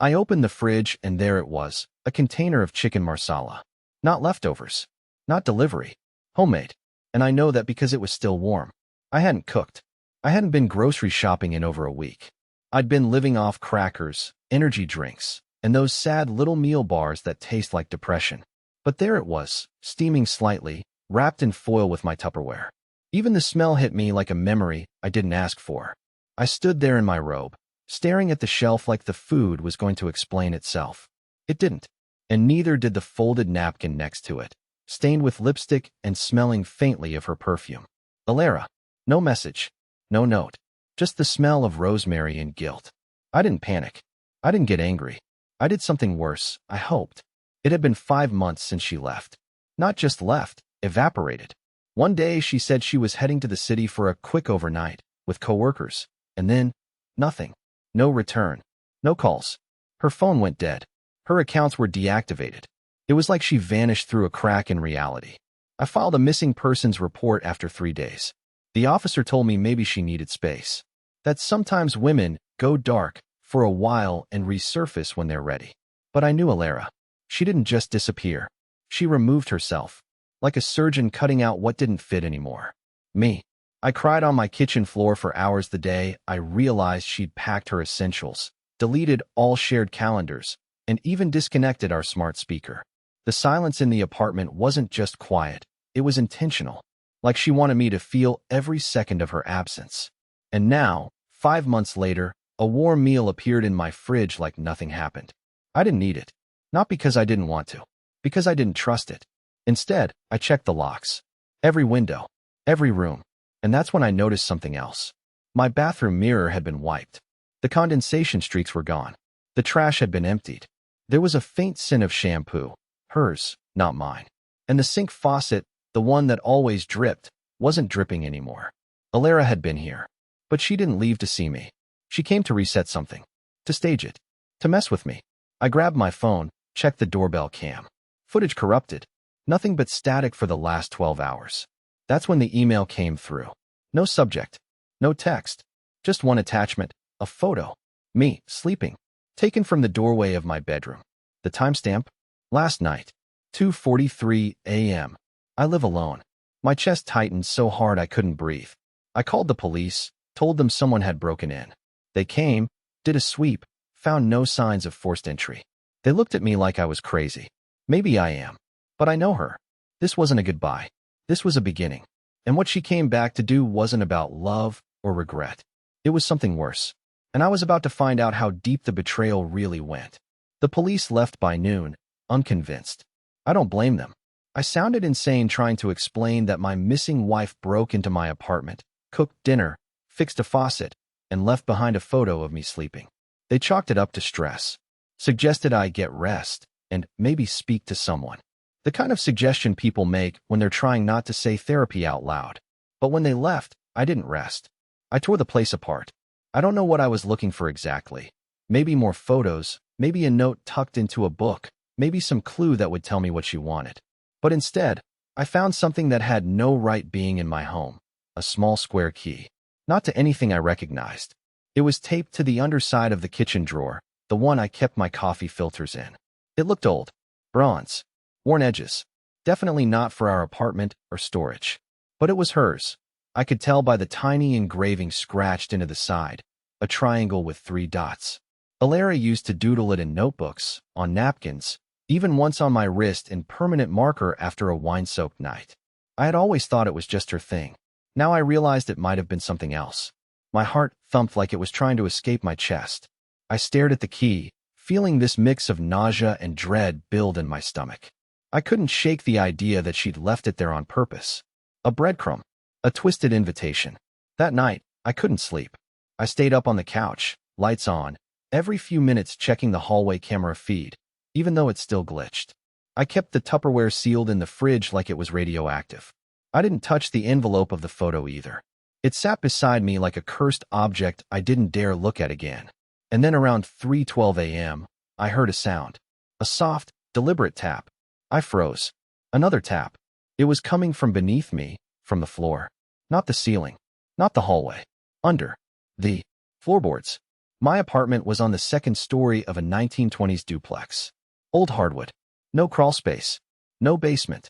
I opened the fridge and there it was, a container of chicken marsala. Not leftovers. Not delivery. Homemade. And I know that because it was still warm. I hadn't cooked. I hadn't been grocery shopping in over a week. I'd been living off crackers, energy drinks, and those sad little meal bars that taste like depression. But there it was, steaming slightly, wrapped in foil with my Tupperware. Even the smell hit me like a memory I didn't ask for. I stood there in my robe, staring at the shelf like the food was going to explain itself. It didn't. And neither did the folded napkin next to it, stained with lipstick and smelling faintly of her perfume. Elara. No message. No note. Just the smell of rosemary and guilt. I didn't panic. I didn't get angry. I did something worse, I hoped. It had been 5 months since she left. Not just left, evaporated. One day she said she was heading to the city for a quick overnight, with coworkers, and then, nothing. No return. No calls. Her phone went dead. Her accounts were deactivated. It was like she vanished through a crack in reality. I filed a missing persons report after 3 days. The officer told me maybe she needed space. That sometimes women go dark for a while and resurface when they're ready. But I knew Elara. She didn't just disappear. She removed herself, like a surgeon cutting out what didn't fit anymore. Me. I cried on my kitchen floor for hours the day I realized she'd packed her essentials, deleted all shared calendars, and even disconnected our smart speaker. The silence in the apartment wasn't just quiet, it was intentional, like she wanted me to feel every second of her absence. And now, 5 months later, a warm meal appeared in my fridge like nothing happened. I didn't need it. Not because I didn't want to, because I didn't trust it. Instead, I checked the locks. Every window, every room. And that's when I noticed something else. My bathroom mirror had been wiped. The condensation streaks were gone. The trash had been emptied. There was a faint scent of shampoo. Hers, not mine. And the sink faucet, the one that always dripped, wasn't dripping anymore. Elara had been here. But she didn't leave to see me. She came to reset something. To stage it. To mess with me. I grabbed my phone, checked the doorbell cam. Footage corrupted. Nothing but static for the last 12 hours. That's when the email came through. No subject. No text. Just one attachment. A photo. Me, sleeping. Taken from the doorway of my bedroom. The timestamp? Last night. 2:43 a.m. I live alone. My chest tightened so hard I couldn't breathe. I called the police, told them someone had broken in. They came, did a sweep, found no signs of forced entry. They looked at me like I was crazy. Maybe I am. But I know her. This wasn't a goodbye. This was a beginning. And what she came back to do wasn't about love or regret. It was something worse. And I was about to find out how deep the betrayal really went. The police left by noon, unconvinced. I don't blame them. I sounded insane trying to explain that my missing wife broke into my apartment, cooked dinner, fixed a faucet, and left behind a photo of me sleeping. They chalked it up to stress, suggested I get rest, and maybe speak to someone. The kind of suggestion people make when they're trying not to say therapy out loud. But when they left, I didn't rest. I tore the place apart. I don't know what I was looking for exactly. Maybe more photos, maybe a note tucked into a book, maybe some clue that would tell me what she wanted. But instead, I found something that had no right being in my home. A small square key. Not to anything I recognized. It was taped to the underside of the kitchen drawer, the one I kept my coffee filters in. It looked old. Bronze. Worn edges. Definitely not for our apartment or storage. But it was hers. I could tell by the tiny engraving scratched into the side, a triangle with 3 dots. Elara used to doodle it in notebooks, on napkins, even once on my wrist in permanent marker after a wine-soaked night. I had always thought it was just her thing. Now I realized it might have been something else. My heart thumped like it was trying to escape my chest. I stared at the key, feeling this mix of nausea and dread build in my stomach. I couldn't shake the idea that she'd left it there on purpose. A breadcrumb. A twisted invitation. That night, I couldn't sleep. I stayed up on the couch, lights on, every few minutes checking the hallway camera feed, even though it still glitched. I kept the Tupperware sealed in the fridge like it was radioactive. I didn't touch the envelope of the photo either. It sat beside me like a cursed object I didn't dare look at again. And then around 3:12 a.m., I heard a sound. A soft, deliberate tap. I froze. Another tap. It was coming from beneath me, from the floor. Not the ceiling. Not the hallway. Under. The floorboards. My apartment was on the second story of a 1920s duplex. Old hardwood. No crawl space. No basement.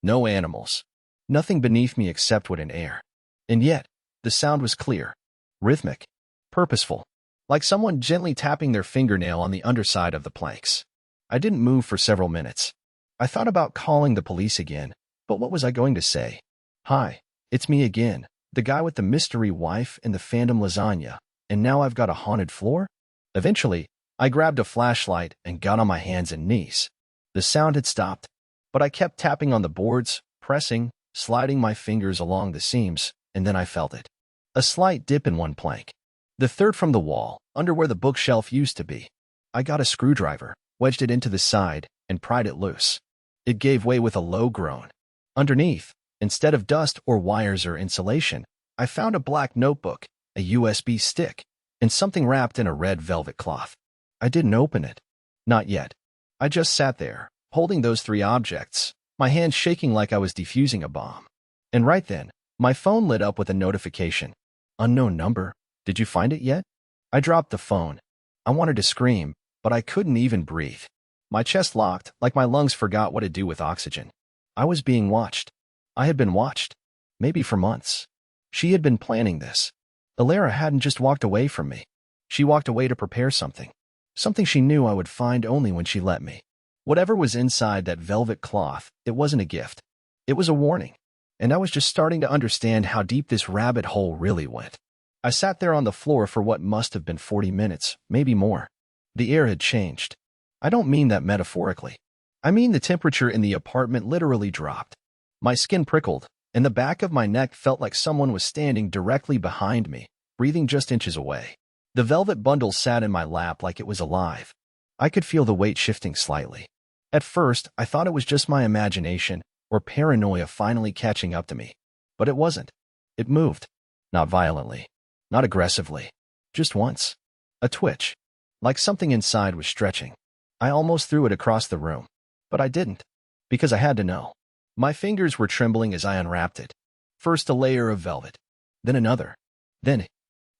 No animals. Nothing beneath me except wood and air. And yet, the sound was clear, rhythmic, purposeful, like someone gently tapping their fingernail on the underside of the planks. I didn't move for several minutes. I thought about calling the police again, but what was I going to say? Hi, it's me again, the guy with the mystery wife and the phantom lasagna, and now I've got a haunted floor? Eventually, I grabbed a flashlight and got on my hands and knees. The sound had stopped, but I kept tapping on the boards, pressing, sliding my fingers along the seams, and then I felt it. A slight dip in one plank. The third from the wall, under where the bookshelf used to be. I got a screwdriver, wedged it into the side, and pried it loose. It gave way with a low groan. Underneath, instead of dust or wires or insulation, I found a black notebook, a USB stick, and something wrapped in a red velvet cloth. I didn't open it. Not yet. I just sat there, holding those three objects, my hands shaking like I was defusing a bomb. And right then, my phone lit up with a notification. Unknown number. Did you find it yet? I dropped the phone. I wanted to scream, but I couldn't even breathe. My chest locked, like my lungs forgot what to do with oxygen. I was being watched. I had been watched. Maybe for months. She had been planning this. Elara hadn't just walked away from me. She walked away to prepare something. Something she knew I would find only when she let me. Whatever was inside that velvet cloth, it wasn't a gift. It was a warning. And I was just starting to understand how deep this rabbit hole really went. I sat there on the floor for what must have been 40 minutes, maybe more. The air had changed. I don't mean that metaphorically. I mean the temperature in the apartment literally dropped. My skin prickled, and the back of my neck felt like someone was standing directly behind me, breathing just inches away. The velvet bundle sat in my lap like it was alive. I could feel the weight shifting slightly. At first, I thought it was just my imagination or paranoia finally catching up to me. But it wasn't. It moved. Not violently. Not aggressively. Just once. A twitch. Like something inside was stretching. I almost threw it across the room. But I didn't. Because I had to know. My fingers were trembling as I unwrapped it. First a layer of velvet. Then another. Then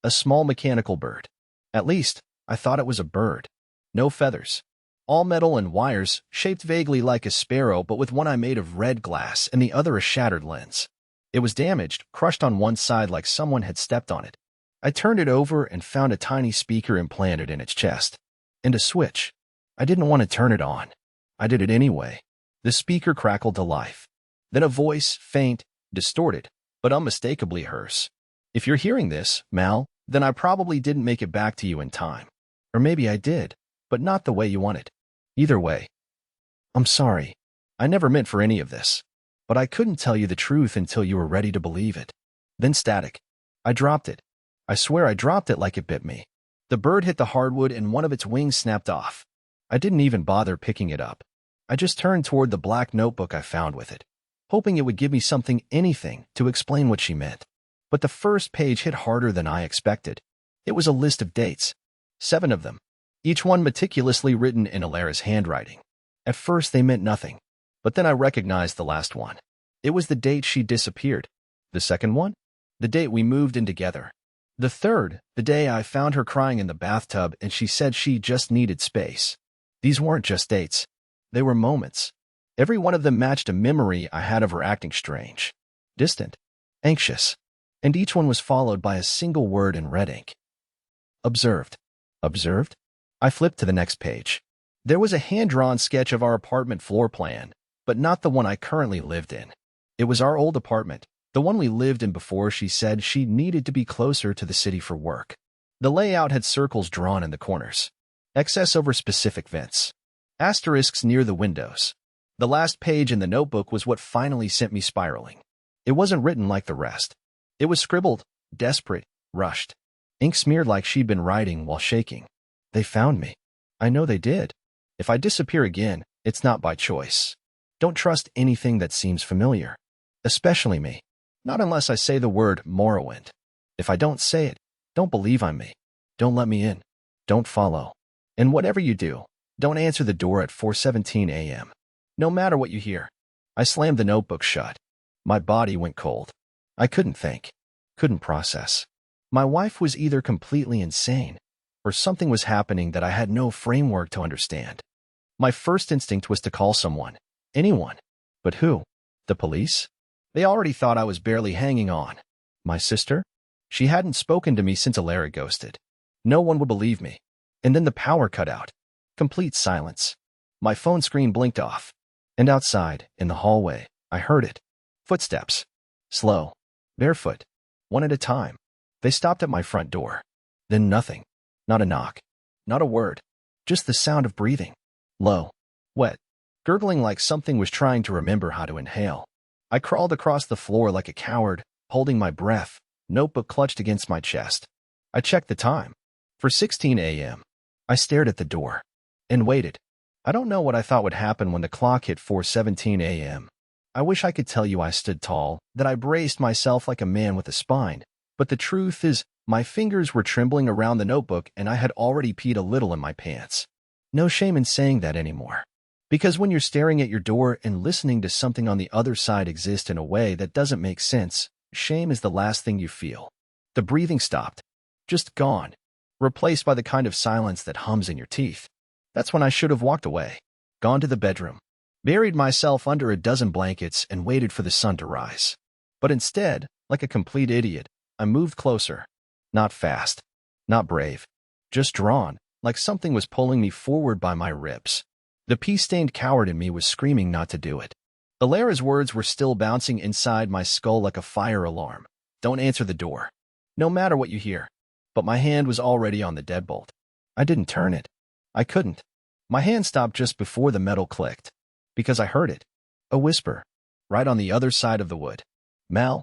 a small mechanical bird. At least, I thought it was a bird. No feathers. All metal and wires, shaped vaguely like a sparrow but with one eye made of red glass and the other a shattered lens. It was damaged, crushed on one side like someone had stepped on it. I turned it over and found a tiny speaker implanted in its chest. And a switch. I didn't want to turn it on. I did it anyway. The speaker crackled to life. Then a voice, faint, distorted, but unmistakably hers. If you're hearing this, Mal, then I probably didn't make it back to you in time. Or maybe I did, but not the way you wanted. Either way. I'm sorry. I never meant for any of this. But I couldn't tell you the truth until you were ready to believe it. Then static. I dropped it. I swear I dropped it like it bit me. The bird hit the hardwood and one of its wings snapped off. I didn't even bother picking it up. I just turned toward the black notebook I found with it, hoping it would give me something, anything, to explain what she meant. But the first page hit harder than I expected. It was a list of dates. 7 of them. Each one meticulously written in Elara's handwriting. At first they meant nothing, but then I recognized the last one. It was the date she disappeared. The second one? The date we moved in together. The third, the day I found her crying in the bathtub and she said she just needed space. These weren't just dates. They were moments. Every one of them matched a memory I had of her acting strange, distant, anxious, and each one was followed by a single word in red ink. Observed. Observed? I flipped to the next page. There was a hand-drawn sketch of our apartment floor plan, but not the one I currently lived in. It was our old apartment, the one we lived in before she said she needed to be closer to the city for work. The layout had circles drawn in the corners. Excess over specific vents. Asterisks near the windows. The last page in the notebook was what finally sent me spiraling. It wasn't written like the rest. It was scribbled, desperate, rushed. Ink smeared like she'd been writing while shaking. They found me. I know they did. If I disappear again, it's not by choice. Don't trust anything that seems familiar. Especially me. Not unless I say the word Morrowind. If I don't say it, don't believe I'm me. Don't let me in. Don't follow. And whatever you do, don't answer the door at 4:17 a.m. No matter what you hear. I slammed the notebook shut. My body went cold. I couldn't think. Couldn't process. My wife was either completely insane, or something was happening that I had no framework to understand. My first instinct was to call someone, anyone. But who? The police? They already thought I was barely hanging on. My sister? She hadn't spoken to me since Elara ghosted. No one would believe me. And then the power cut out. Complete silence. My phone screen blinked off. And outside, in the hallway, I heard it. Footsteps. Slow. Barefoot. One at a time. They stopped at my front door. Then nothing. Not a knock. Not a word. Just the sound of breathing. Low. Wet. Gurgling like something was trying to remember how to inhale. I crawled across the floor like a coward, holding my breath, notebook clutched against my chest. I checked the time. 4:16 a.m. I stared at the door. And waited. I don't know what I thought would happen when the clock hit 4:17 a.m. I wish I could tell you I stood tall, that I braced myself like a man with a spine. But the truth is, my fingers were trembling around the notebook and I had already peed a little in my pants. No shame in saying that anymore. Because when you're staring at your door and listening to something on the other side exist in a way that doesn't make sense, shame is the last thing you feel. The breathing stopped. Just gone. Replaced by the kind of silence that hums in your teeth. That's when I should have walked away. Gone to the bedroom. Buried myself under a dozen blankets and waited for the sun to rise. But instead, like a complete idiot, I moved closer. Not fast. Not brave. Just drawn, like something was pulling me forward by my ribs. The pee-stained coward in me was screaming not to do it. Elara's words were still bouncing inside my skull like a fire alarm. Don't answer the door. No matter what you hear. But my hand was already on the deadbolt. I didn't turn it. I couldn't. My hand stopped just before the metal clicked. Because I heard it. A whisper. Right on the other side of the wood. Mel?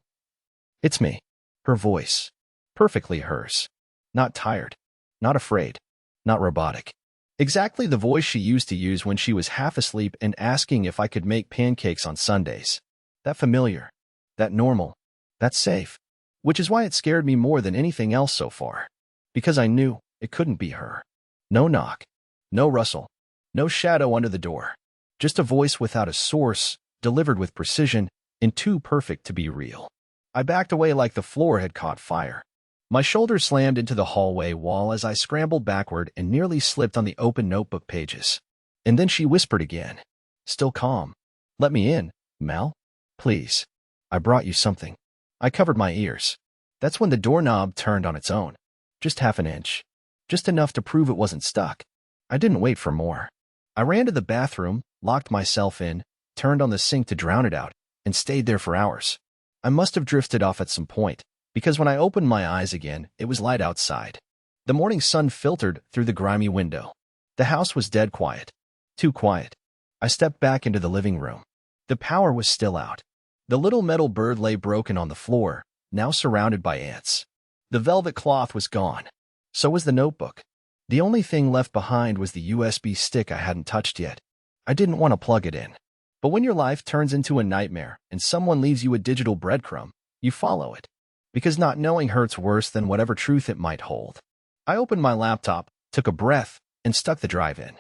It's me. Her voice. Perfectly hers. Not tired. Not afraid. Not robotic. Exactly the voice she used to use when she was half asleep and asking if I could make pancakes on Sundays. That familiar. That normal. That safe. Which is why it scared me more than anything else so far. Because I knew it couldn't be her. No knock. No rustle. No shadow under the door. Just a voice without a source, delivered with precision, and too perfect to be real. I backed away like the floor had caught fire. My shoulders slammed into the hallway wall as I scrambled backward and nearly slipped on the open notebook pages. And then she whispered again. Still calm. Let me in, Mel. Please. I brought you something. I covered my ears. That's when the doorknob turned on its own. Just half an inch. Just enough to prove it wasn't stuck. I didn't wait for more. I ran to the bathroom, locked myself in, turned on the sink to drown it out, and stayed there for hours. I must have drifted off at some point, because when I opened my eyes again, it was light outside. The morning sun filtered through the grimy window. The house was dead quiet. Too quiet. I stepped back into the living room. The power was still out. The little metal bird lay broken on the floor, now surrounded by ants. The velvet cloth was gone. So was the notebook. The only thing left behind was the USB stick I hadn't touched yet. I didn't want to plug it in. But when your life turns into a nightmare and someone leaves you a digital breadcrumb, you follow it. Because not knowing hurts worse than whatever truth it might hold. I opened my laptop, took a breath, and stuck the drive in.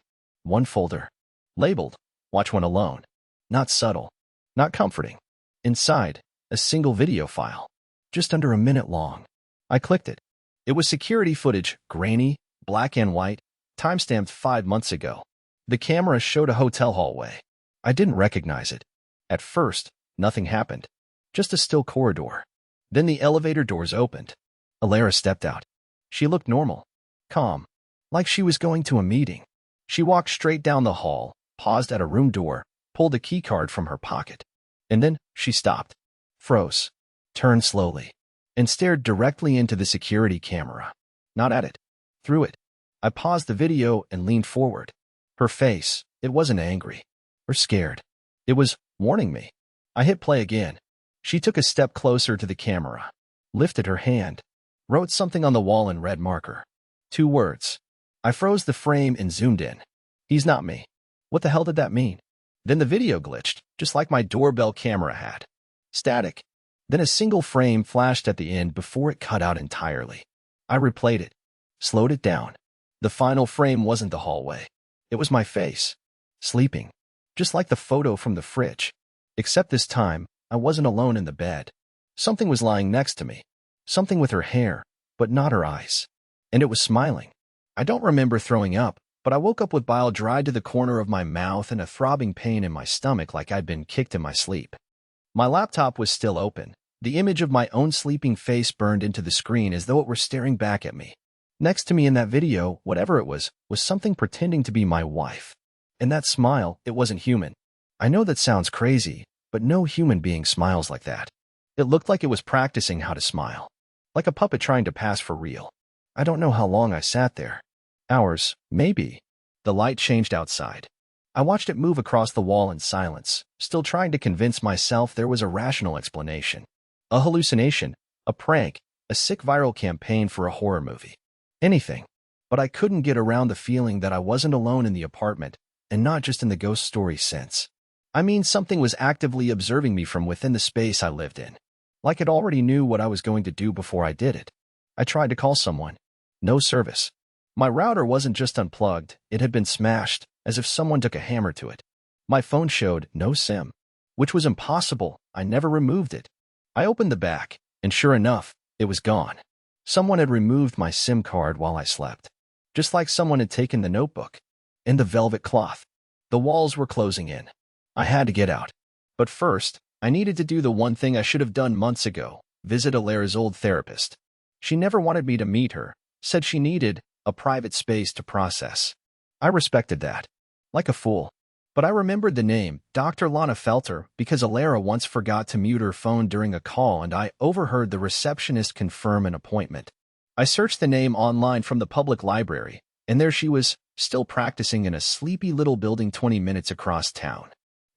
One folder. Labeled, Watch One Alone. Not subtle. Not comforting. Inside, a single video file. Just under a minute long. I clicked it. It was security footage, grainy, black and white, timestamped 5 months ago. The camera showed a hotel hallway. I didn't recognize it. At first, nothing happened. Just a still corridor. Then the elevator doors opened. Elara stepped out. She looked normal. Calm. Like she was going to a meeting. She walked straight down the hall, paused at a room door, pulled a keycard from her pocket. And then she stopped. Froze. Turned slowly. And stared directly into the security camera. Not at it. Through it. I paused the video and leaned forward. Her face, it wasn't angry. Or scared. It was warning me. I hit play again. She took a step closer to the camera, lifted her hand, wrote something on the wall in red marker. 2 words. I froze the frame and zoomed in. He's not me. What the hell did that mean? Then the video glitched, just like my doorbell camera had. Static. Then a single frame flashed at the end before it cut out entirely. I replayed it, slowed it down. The final frame wasn't the hallway. It was my face. Sleeping. Just like the photo from the fridge. Except this time, I wasn't alone in the bed. Something was lying next to me. Something with her hair, but not her eyes. And it was smiling. I don't remember throwing up, but I woke up with bile dried to the corner of my mouth and a throbbing pain in my stomach like I'd been kicked in my sleep. My laptop was still open. The image of my own sleeping face burned into the screen as though it were staring back at me. Next to me in that video, whatever it was something pretending to be my wife. And that smile, it wasn't human. I know that sounds crazy, but no human being smiles like that. It looked like it was practicing how to smile. Like a puppet trying to pass for real. I don't know how long I sat there. Hours, maybe. The light changed outside. I watched it move across the wall in silence, still trying to convince myself there was a rational explanation. A hallucination, a prank, a sick viral campaign for a horror movie. Anything. But I couldn't get around the feeling that I wasn't alone in the apartment, and not just in the ghost story sense. I mean, something was actively observing me from within the space I lived in. Like it already knew what I was going to do before I did it. I tried to call someone. No service. My router wasn't just unplugged, it had been smashed, as if someone took a hammer to it. My phone showed no SIM, which was impossible. I never removed it. I opened the back, and sure enough, it was gone. Someone had removed my SIM card while I slept. Just like someone had taken the notebook. And the velvet cloth. The walls were closing in. I had to get out. But first, I needed to do the one thing I should have done months ago, visit Elara's old therapist. She never wanted me to meet her, said she needed a private space to process. I respected that. Like a fool. But I remembered the name, Dr. Lana Felter, because Elara once forgot to mute her phone during a call and I overheard the receptionist confirm an appointment. I searched the name online from the public library, and there she was, still practicing in a sleepy little building 20 minutes across town.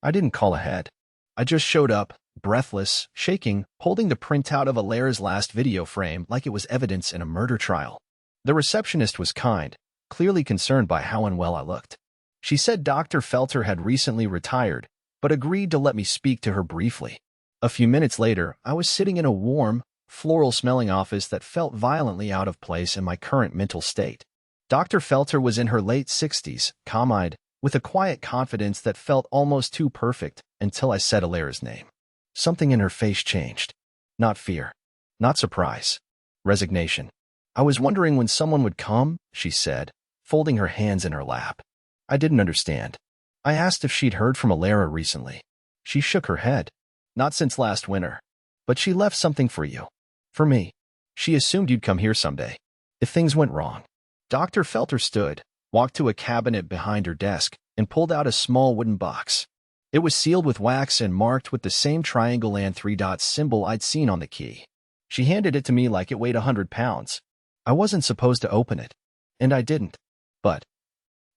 I didn't call ahead. I just showed up, breathless, shaking, holding the printout of Elara's last video frame like it was evidence in a murder trial. The receptionist was kind, clearly concerned by how unwell I looked. She said Dr. Felter had recently retired, but agreed to let me speak to her briefly. A few minutes later, I was sitting in a warm, floral-smelling office that felt violently out of place in my current mental state. Dr. Felter was in her late 60s, calm-eyed, with a quiet confidence that felt almost too perfect until I said Elara's name. Something in her face changed. Not fear. Not surprise. Resignation. I was wondering when someone would come, she said, folding her hands in her lap. I didn't understand. I asked if she'd heard from Elara recently. She shook her head. Not since last winter. But she left something for you. For me. She assumed you'd come here someday. If things went wrong. Dr. Felter stood, walked to a cabinet behind her desk, and pulled out a small wooden box. It was sealed with wax and marked with the same triangle and 3-dot symbol I'd seen on the key. She handed it to me like it weighed 100 pounds. I wasn't supposed to open it. And I didn't. But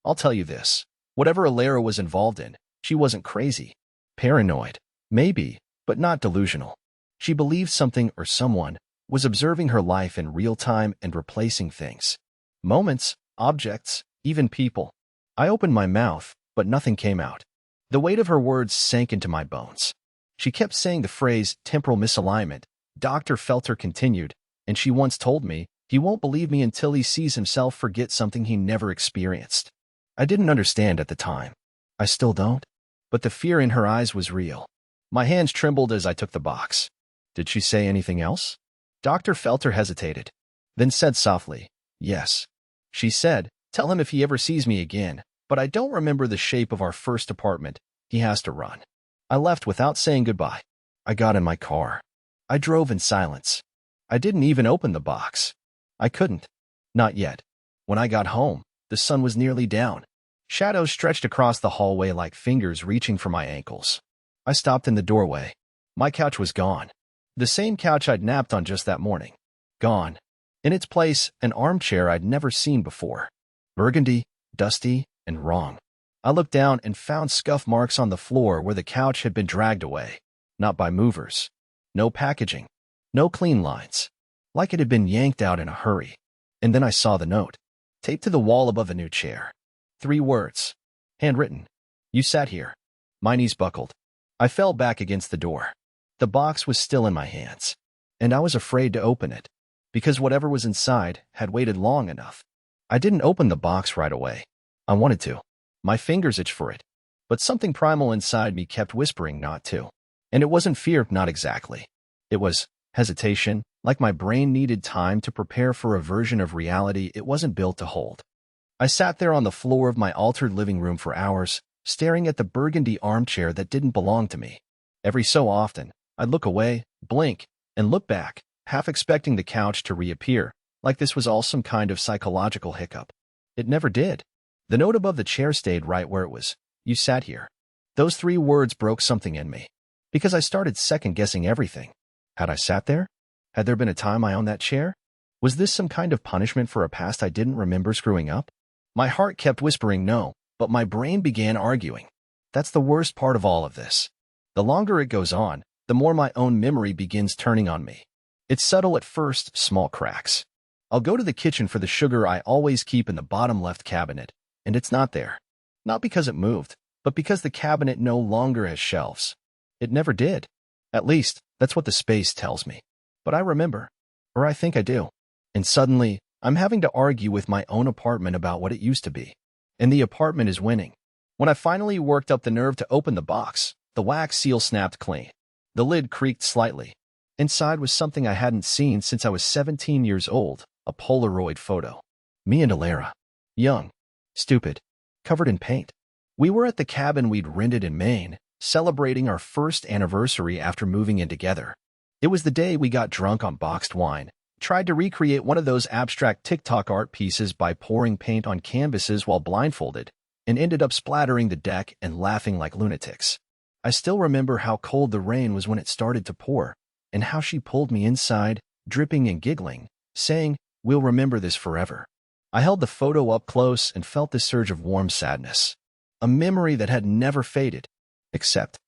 I'll tell you this. Whatever Elara was involved in, she wasn't crazy. Paranoid. Maybe, but not delusional. She believed something or someone was observing her life in real time and replacing things. Moments, objects, even people. I opened my mouth, but nothing came out. The weight of her words sank into my bones. She kept saying the phrase temporal misalignment. Dr. Felter continued, and she once told me, he won't believe me until he sees himself forget something he never experienced. I didn't understand at the time. I still don't. But the fear in her eyes was real. My hands trembled as I took the box. Did she say anything else? Dr. Felter hesitated, then said softly, yes. She said, tell him if he ever sees me again, but I don't remember the shape of our first apartment. He has to run. I left without saying goodbye. I got in my car. I drove in silence. I didn't even open the box. I couldn't. Not yet. When I got home, the sun was nearly down. Shadows stretched across the hallway like fingers reaching for my ankles. I stopped in the doorway. My couch was gone. The same couch I'd napped on just that morning. Gone. In its place, an armchair I'd never seen before. Burgundy, dusty, and wrong. I looked down and found scuff marks on the floor where the couch had been dragged away. Not by movers. No packaging. No clean lines. Like it had been yanked out in a hurry. And then I saw the note. Taped to the wall above a new chair. 3 words. Handwritten. You sat here. My knees buckled. I fell back against the door. The box was still in my hands. And I was afraid to open it. Because whatever was inside had waited long enough. I didn't open the box right away. I wanted to. My fingers itched for it. But something primal inside me kept whispering not to. And it wasn't fear, not exactly. It was hesitation, like my brain needed time to prepare for a version of reality it wasn't built to hold. I sat there on the floor of my altered living room for hours, staring at the burgundy armchair that didn't belong to me. Every so often, I'd look away, blink, and look back, half expecting the couch to reappear, like this was all some kind of psychological hiccup. It never did. The note above the chair stayed right where it was. You sat here. Those 3 words broke something in me, because I started second-guessing everything. Had I sat there? Had there been a time I owned that chair? Was this some kind of punishment for a past I didn't remember screwing up? My heart kept whispering no, but my brain began arguing. That's the worst part of all of this. The longer it goes on, the more my own memory begins turning on me. It's subtle at first, small cracks. I'll go to the kitchen for the sugar I always keep in the bottom left cabinet, and it's not there. Not because it moved, but because the cabinet no longer has shelves. It never did. At least, that's what the space tells me. But I remember. Or I think I do. And suddenly, I'm having to argue with my own apartment about what it used to be. And the apartment is winning. When I finally worked up the nerve to open the box, the wax seal snapped clean. The lid creaked slightly. Inside was something I hadn't seen since I was 17 years old, a Polaroid photo. Me and Elara. Young. Stupid. Covered in paint. We were at the cabin we'd rented in Maine, celebrating our first anniversary after moving in together. It was the day we got drunk on boxed wine, tried to recreate one of those abstract TikTok art pieces by pouring paint on canvases while blindfolded, and ended up splattering the deck and laughing like lunatics. I still remember how cold the rain was when it started to pour, and how she pulled me inside, dripping and giggling, saying, "We'll remember this forever." I held the photo up close and felt this surge of warm sadness. A memory that had never faded, except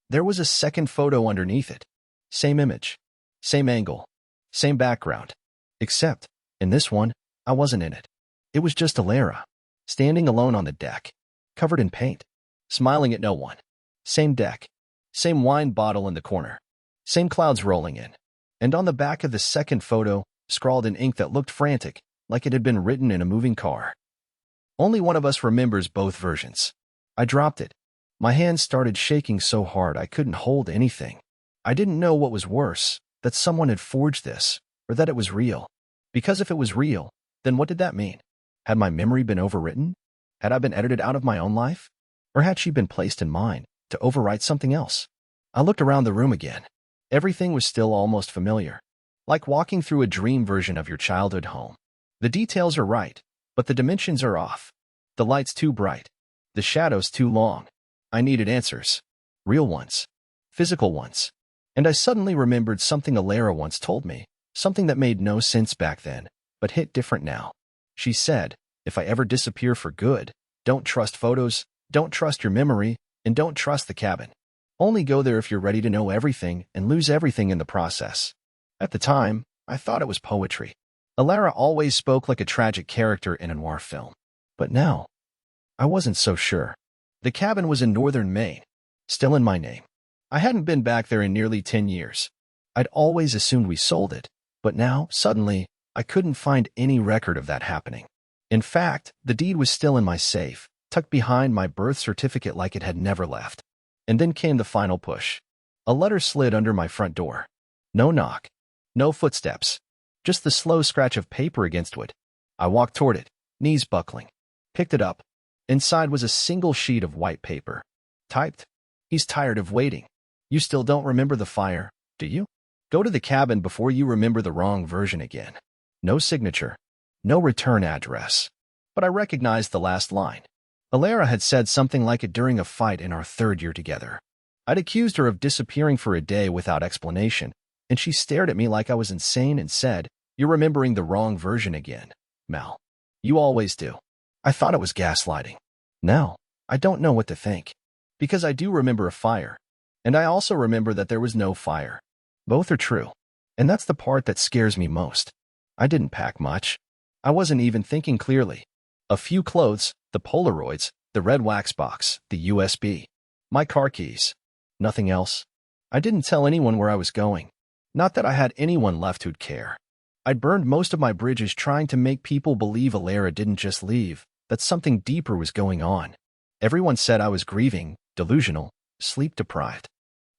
there was a second photo underneath it. Same image, same angle, same background. Except, in this one, I wasn't in it. It was just Elara, standing alone on the deck, covered in paint, smiling at no one. Same deck, same wine bottle in the corner, same clouds rolling in. And on the back of the second photo, scrawled in ink that looked frantic, like it had been written in a moving car. Only one of us remembers both versions. I dropped it. My hands started shaking so hard I couldn't hold anything. I didn't know what was worse, that someone had forged this, or that it was real. Because if it was real, then what did that mean? Had my memory been overwritten? Had I been edited out of my own life? Or had she been placed in mine, to overwrite something else? I looked around the room again. Everything was still almost familiar, like walking through a dream version of your childhood home. The details are right, but the dimensions are off. The light's too bright. The shadows too long. I needed answers. Real ones. Physical ones. And I suddenly remembered something Elara once told me, something that made no sense back then, but hit different now. She said, if I ever disappear for good, don't trust photos, don't trust your memory, and don't trust the cabin. Only go there if you're ready to know everything and lose everything in the process. At the time, I thought it was poetry. Elara always spoke like a tragic character in a noir film. But now, I wasn't so sure. The cabin was in northern Maine, still in my name. I hadn't been back there in nearly 10 years. I'd always assumed we sold it, but now, suddenly, I couldn't find any record of that happening. In fact, the deed was still in my safe, tucked behind my birth certificate like it had never left. And then came the final push. A letter slid under my front door. No knock. No footsteps. Just the slow scratch of paper against wood. I walked toward it, knees buckling. Picked it up. Inside was a single sheet of white paper. Typed, "He's tired of waiting. You still don't remember the fire, do you? Go to the cabin before you remember the wrong version again." No signature. No return address. But I recognized the last line. Elara had said something like it during a fight in our 3rd year together. I'd accused her of disappearing for a day without explanation, and she stared at me like I was insane and said, "You're remembering the wrong version again, Mal. You always do." I thought it was gaslighting. Now, I don't know what to think. Because I do remember a fire. And I also remember that there was no fire. Both are true. And that's the part that scares me most. I didn't pack much. I wasn't even thinking clearly. A few clothes, the Polaroids, the red wax box, the USB, my car keys. Nothing else. I didn't tell anyone where I was going. Not that I had anyone left who'd care. I'd burned most of my bridges trying to make people believe Elara didn't just leave, that something deeper was going on. Everyone said I was grieving, delusional, sleep-deprived.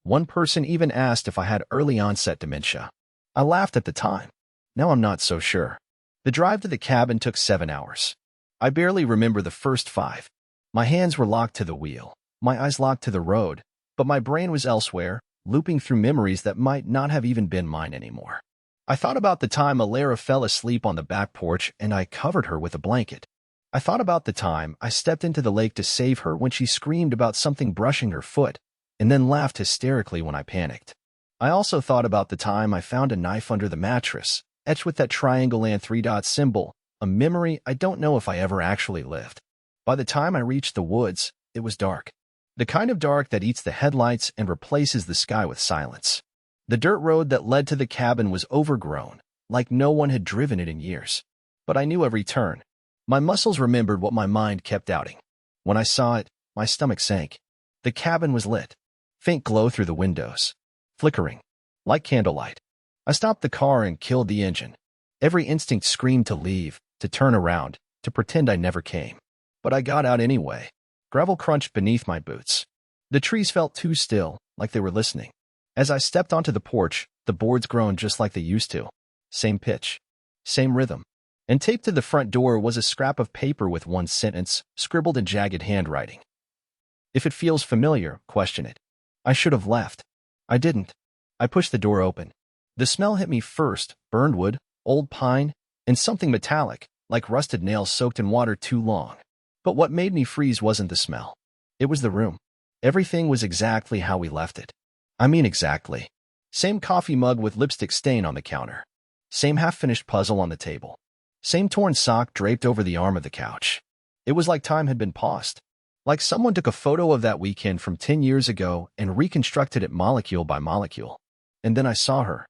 One person even asked if I had early-onset dementia. I laughed at the time. Now I'm not so sure. The drive to the cabin took 7 hours. I barely remember the first 5. My hands were locked to the wheel, my eyes locked to the road, but my brain was elsewhere, looping through memories that might not have even been mine anymore. I thought about the time Elara fell asleep on the back porch and I covered her with a blanket. I thought about the time I stepped into the lake to save her when she screamed about something brushing her foot, and then laughed hysterically when I panicked. I also thought about the time I found a knife under the mattress, etched with that triangle and 3-dot symbol, a memory I don't know if I ever actually lived. By the time I reached the woods, it was dark. The kind of dark that eats the headlights and replaces the sky with silence. The dirt road that led to the cabin was overgrown, like no one had driven it in years. But I knew every turn. My muscles remembered what my mind kept doubting. When I saw it, my stomach sank. The cabin was lit. Faint glow through the windows. Flickering. Like candlelight. I stopped the car and killed the engine. Every instinct screamed to leave, to turn around, to pretend I never came. But I got out anyway. Gravel crunched beneath my boots. The trees felt too still, like they were listening. As I stepped onto the porch, the boards groaned just like they used to. Same pitch. Same rhythm. And taped to the front door was a scrap of paper with one sentence, scribbled in jagged handwriting. If it feels familiar, question it. I should have left. I didn't. I pushed the door open. The smell hit me first, burned wood, old pine, and something metallic, like rusted nails soaked in water too long. But what made me freeze wasn't the smell. It was the room. Everything was exactly how we left it. I mean exactly. Same coffee mug with lipstick stain on the counter. Same half-finished puzzle on the table. Same torn sock draped over the arm of the couch. It was like time had been paused. Like someone took a photo of that weekend from 10 years ago and reconstructed it molecule by molecule. And then I saw her.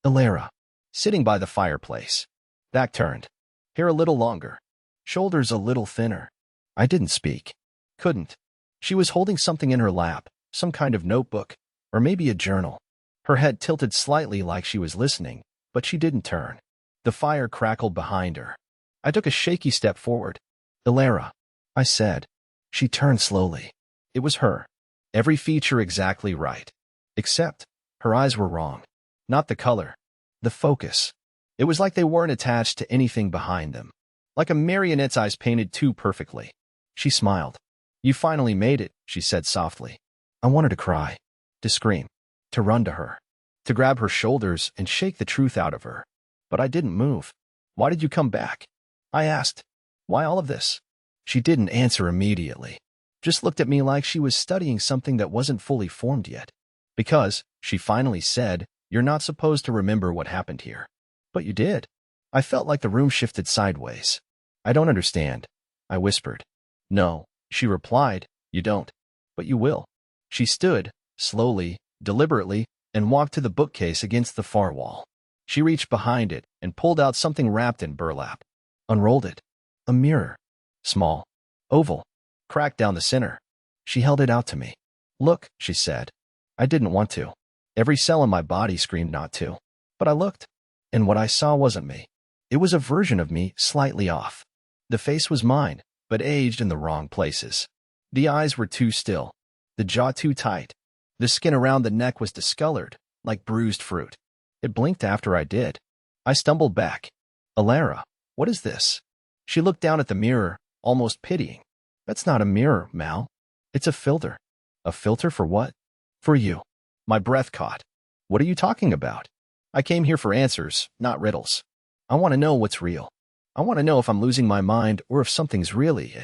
Elara. Sitting by the fireplace. Back turned. Hair a little longer. Shoulders a little thinner. I didn't speak. Couldn't. She was holding something in her lap, some kind of notebook, or maybe a journal. Her head tilted slightly like she was listening, but she didn't turn. The fire crackled behind her. I took a shaky step forward. Elara, I said. She turned slowly. It was her. Every feature exactly right. Except, her eyes were wrong. Not the color. The focus. It was like they weren't attached to anything behind them. Like a marionette's eyes painted too perfectly. She smiled. You finally made it, she said softly. I wanted to cry. To scream. To run to her. To grab her shoulders and shake the truth out of her. But I didn't move. Why did you come back? I asked. Why all of this? She didn't answer immediately. Just looked at me like she was studying something that wasn't fully formed yet. Because, she finally said, you're not supposed to remember what happened here. But you did. I felt like the room shifted sideways. I don't understand. I whispered. No, she replied, you don't. But you will. She stood, slowly, deliberately, and walked to the bookcase against the far wall. She reached behind it and pulled out something wrapped in burlap. Unrolled it. A mirror. Small. Oval. Cracked down the center. She held it out to me. Look, she said. I didn't want to. Every cell in my body screamed not to. But I looked. And what I saw wasn't me. It was a version of me, slightly off. The face was mine, but aged in the wrong places. The eyes were too still. The jaw too tight. The skin around the neck was discolored, like bruised fruit. It blinked after I did. I stumbled back. Elara, what is this? She looked down at the mirror, almost pitying. That's not a mirror, Mal. It's a filter. A filter for what? For you. My breath caught. What are you talking about? I came here for answers, not riddles. I want to know what's real. I want to know if I'm losing my mind or if something's really.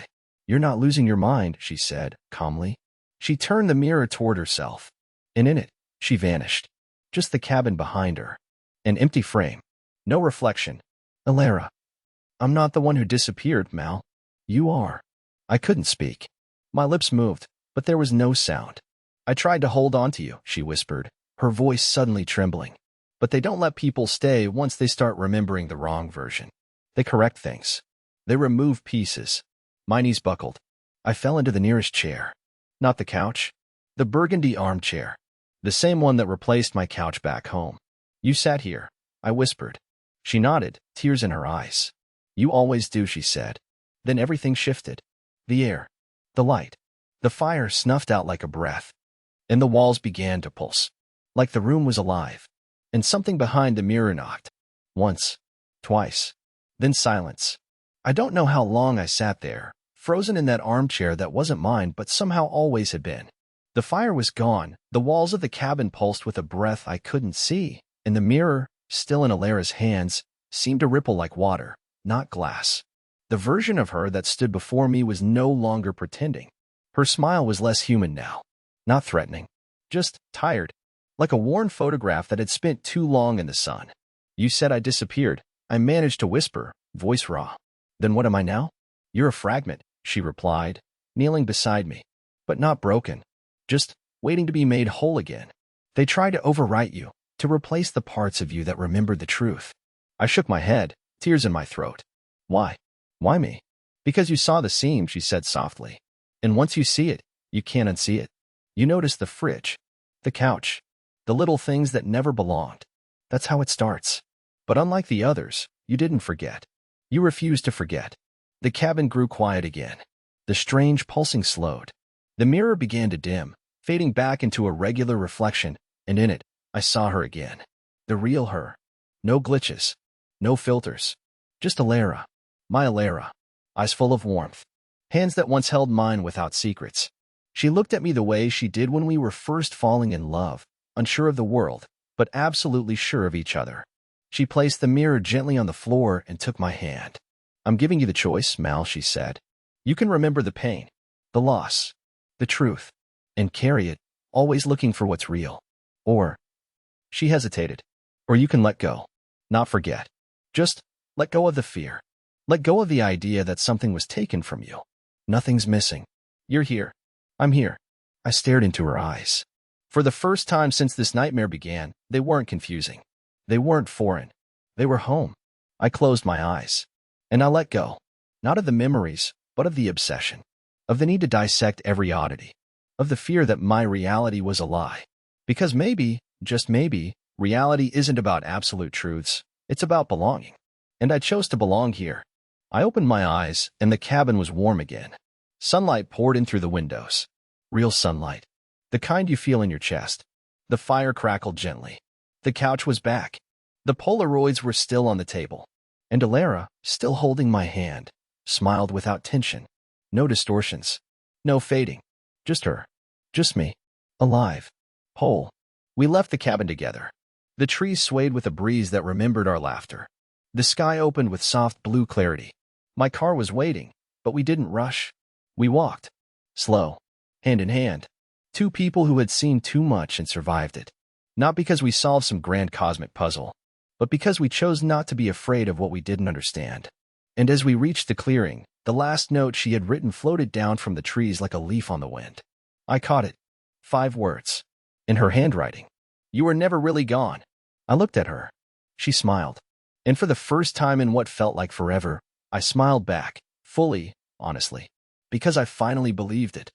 You're not losing your mind, she said, calmly. She turned the mirror toward herself. And in it, she vanished. Just the cabin behind her. An empty frame. No reflection. Elara. I'm not the one who disappeared, Mal. You are. I couldn't speak. My lips moved, but there was no sound. I tried to hold on to you, she whispered, her voice suddenly trembling. But they don't let people stay once they start remembering the wrong version. They correct things. They remove pieces. My knees buckled. I fell into the nearest chair. Not the couch. The burgundy armchair. The same one that replaced my couch back home. You sat here, I whispered. She nodded, tears in her eyes. You always do, she said. Then everything shifted. The air. The light. The fire snuffed out like a breath. And the walls began to pulse. Like the room was alive. And something behind the mirror knocked. Once. Twice. Then silence. I don't know how long I sat there, frozen in that armchair that wasn't mine but somehow always had been. The fire was gone, the walls of the cabin pulsed with a breath I couldn't see, and the mirror, still in Elara's hands, seemed to ripple like water, not glass. The version of her that stood before me was no longer pretending. Her smile was less human now. Not threatening. Just tired. Like a worn photograph that had spent too long in the sun. You said I disappeared. I managed to whisper, voice raw. Then what am I now? You're a fragment, she replied, kneeling beside me. But not broken. Just waiting to be made whole again. They tried to overwrite you, to replace the parts of you that remembered the truth. I shook my head, tears in my throat. Why? Why me? Because you saw the seam, she said softly. And once you see it, you can't unsee it. You notice the fridge, the couch, the little things that never belonged. That's how it starts. But unlike the others, you didn't forget. You refused to forget. The cabin grew quiet again. The strange pulsing slowed. The mirror began to dim, fading back into a regular reflection, and in it, I saw her again. The real her. No glitches. No filters. Just Elara. My Elara. Eyes full of warmth. Hands that once held mine without secrets. She looked at me the way she did when we were first falling in love, unsure of the world, but absolutely sure of each other. She placed the mirror gently on the floor and took my hand. I'm giving you the choice, Mal, she said. You can remember the pain, the loss, the truth, and carry it, always looking for what's real. Or, she hesitated, or you can let go, not forget. Just let go of the fear. Let go of the idea that something was taken from you. Nothing's missing. You're here. I'm here. I stared into her eyes. For the first time since this nightmare began, they weren't confusing. They weren't foreign. They were home. I closed my eyes. And I let go. Not of the memories, but of the obsession. Of the need to dissect every oddity. Of the fear that my reality was a lie. Because maybe, just maybe, reality isn't about absolute truths. It's about belonging. And I chose to belong here. I opened my eyes, and the cabin was warm again. Sunlight poured in through the windows. Real sunlight. The kind you feel in your chest. The fire crackled gently. The couch was back. The Polaroids were still on the table. And Elara, still holding my hand, smiled without tension. No distortions. No fading. Just her. Just me. Alive. Whole. We left the cabin together. The trees swayed with a breeze that remembered our laughter. The sky opened with soft blue clarity. My car was waiting, but we didn't rush. We walked. Slow. Hand in hand. Two people who had seen too much and survived it. Not because we solved some grand cosmic puzzle, but because we chose not to be afraid of what we didn't understand. And as we reached the clearing, the last note she had written floated down from the trees like a leaf on the wind. I caught it. 5 words. In her handwriting. You were never really gone. I looked at her. She smiled. And for the first time in what felt like forever, I smiled back, fully, honestly. Because I finally believed it.